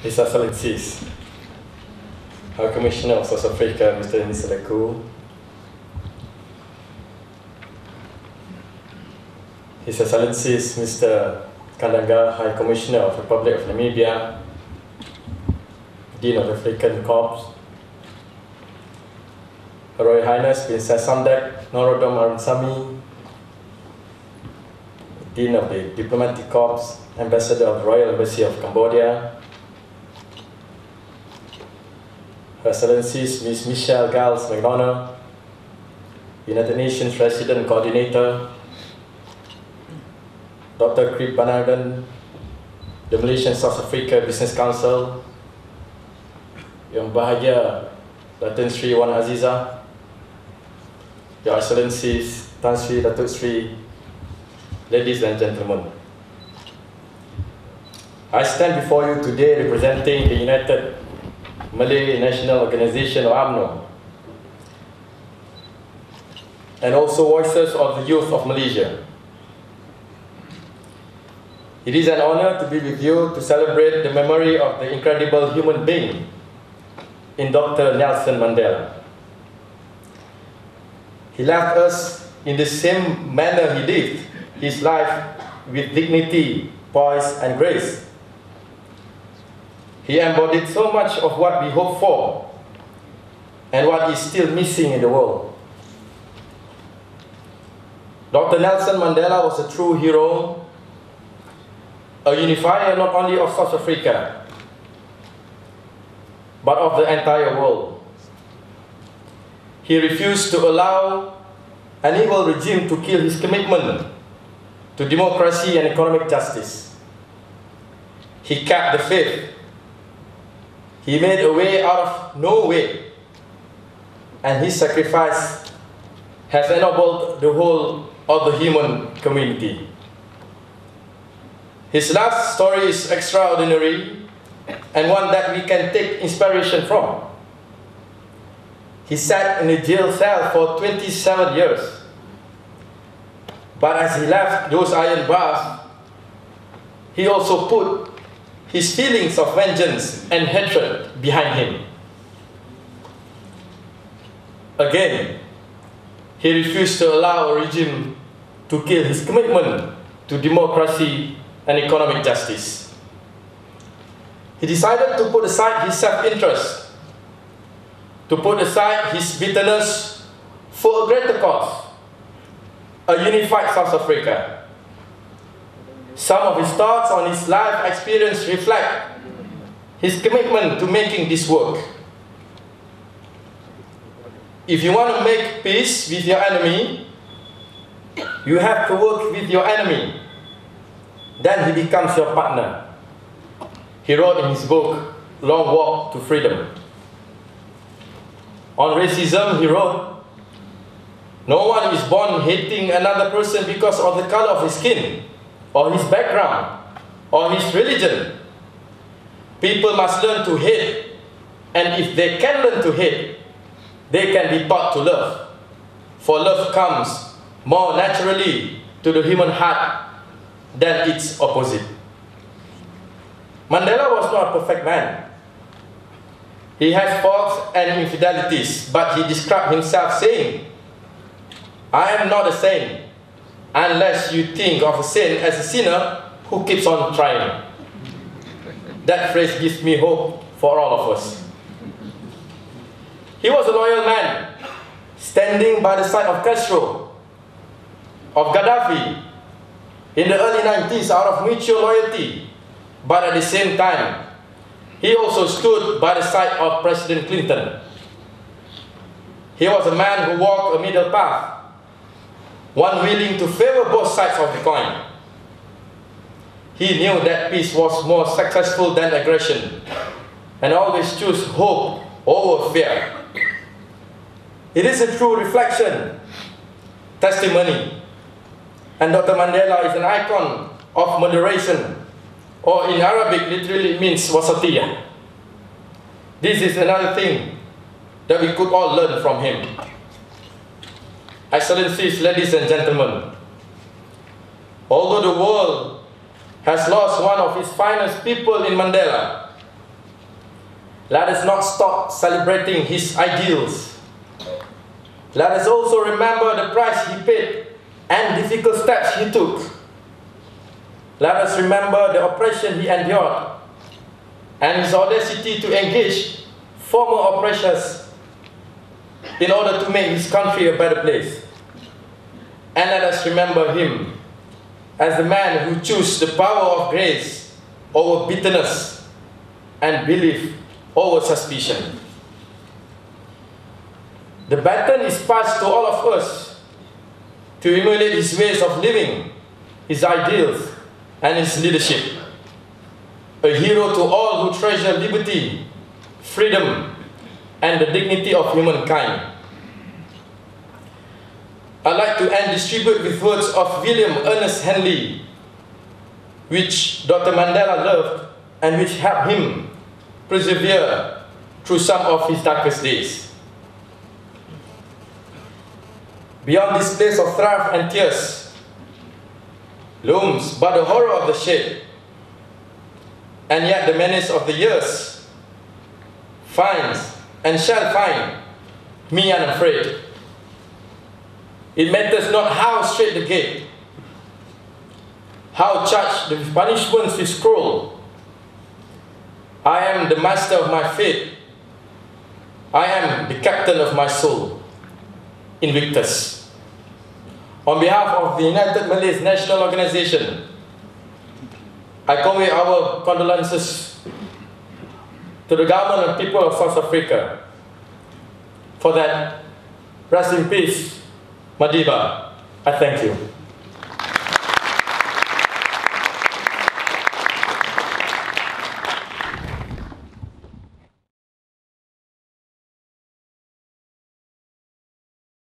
His Excellencies, High Commissioner of South Africa, Mr. Denis Leku, His Excellencies, Mr. Kandanga, High Commissioner of the Republic of Namibia, Dean of the African Corps, Her Royal Highness Princess Samdech Norodom Arundsami, Dean of the Diplomatic Corps, Ambassador of the Royal Embassy of Cambodia, Her Excellencies Ms. Michelle Giles McDonough, United Nations Resident Coordinator, Dr. Krip Banarden, the Malaysian South Africa Business Council, Yang Bahagia Datin Sri Wan Azizah, Your Excellencies Tan Sri Datuk Sri, ladies and gentlemen. I stand before you today representing the United Malay National Organization, or UMNO, and also voices of the youth of Malaysia. It is an honor to be with you to celebrate the memory of the incredible human being in Dr. Nelson Mandela. He left us in the same manner he lived his life, with dignity, poise, and grace. He embodied so much of what we hope for and what is still missing in the world. Dr. Nelson Mandela was a true hero, a unifier not only of South Africa, but of the entire world. He refused to allow an evil regime to kill his commitment to democracy and economic justice. He kept the faith. He made a way out of no way, and his sacrifice has enabled the whole of the human community. His last story is extraordinary and one that we can take inspiration from. He sat in a jail cell for 27 years, but as he left those iron bars, he also put his feelings of vengeance and hatred behind him. Again, he refused to allow a regime to kill his commitment to democracy and economic justice. He decided to put aside his self-interest, to put aside his bitterness for a greater cause, a unified South Africa. Some of his thoughts on his life experience reflect his commitment to making this work. If you want to make peace with your enemy, you have to work with your enemy. Then he becomes your partner. He wrote in his book, Long Walk to Freedom. On racism, he wrote, "No one is born hating another person because of the color of his skin, or his background, or his religion. People must learn to hate, and if they can learn to hate, they can be taught to love. For love comes more naturally to the human heart than its opposite." Mandela was not a perfect man. He has faults and infidelities, but he described himself saying, "I am not a saint, unless you think of a saint as a sinner who keeps on trying." That phrase gives me hope for all of us. He was a loyal man, standing by the side of Castro, of Gaddafi, in the early 90s out of mutual loyalty, but at the same time, he also stood by the side of President Clinton. He was a man who walked a middle path, one willing to favor both sides of the coin. He knew that peace was more successful than aggression, and always chose hope over fear. It is a true reflection, testimony, and Dr. Mandela is an icon of moderation, or in Arabic literally means wasatiyah. This is another thing that we could all learn from him. Excellencies, ladies and gentlemen, although the world has lost one of its finest people in Mandela, let us not stop celebrating his ideals. Let us also remember the price he paid and difficult steps he took. Let us remember the oppression he endured and his audacity to engage former oppressors in order to make his country a better place. And let us remember him as the man who chose the power of grace over bitterness and belief over suspicion. The baton is passed to all of us to emulate his ways of living, his ideals, and his leadership. A hero to all who treasure liberty, freedom, and the dignity of humankind. I'd like to end this tribute with words of William Ernest Henley, which Dr. Mandela loved and which helped him persevere through some of his darkest days. Beyond this place of strife and tears looms but the horror of the shade, and yet the menace of the years finds and shall find me unafraid. It matters not how straight the gate, how charged the punishments is cruel. I am the master of my fate. I am the captain of my soul. Invictus. On behalf of the United Malays National Organization, I convey our condolences to the government and people of South Africa. For that, rest in peace, Madiba. I thank you.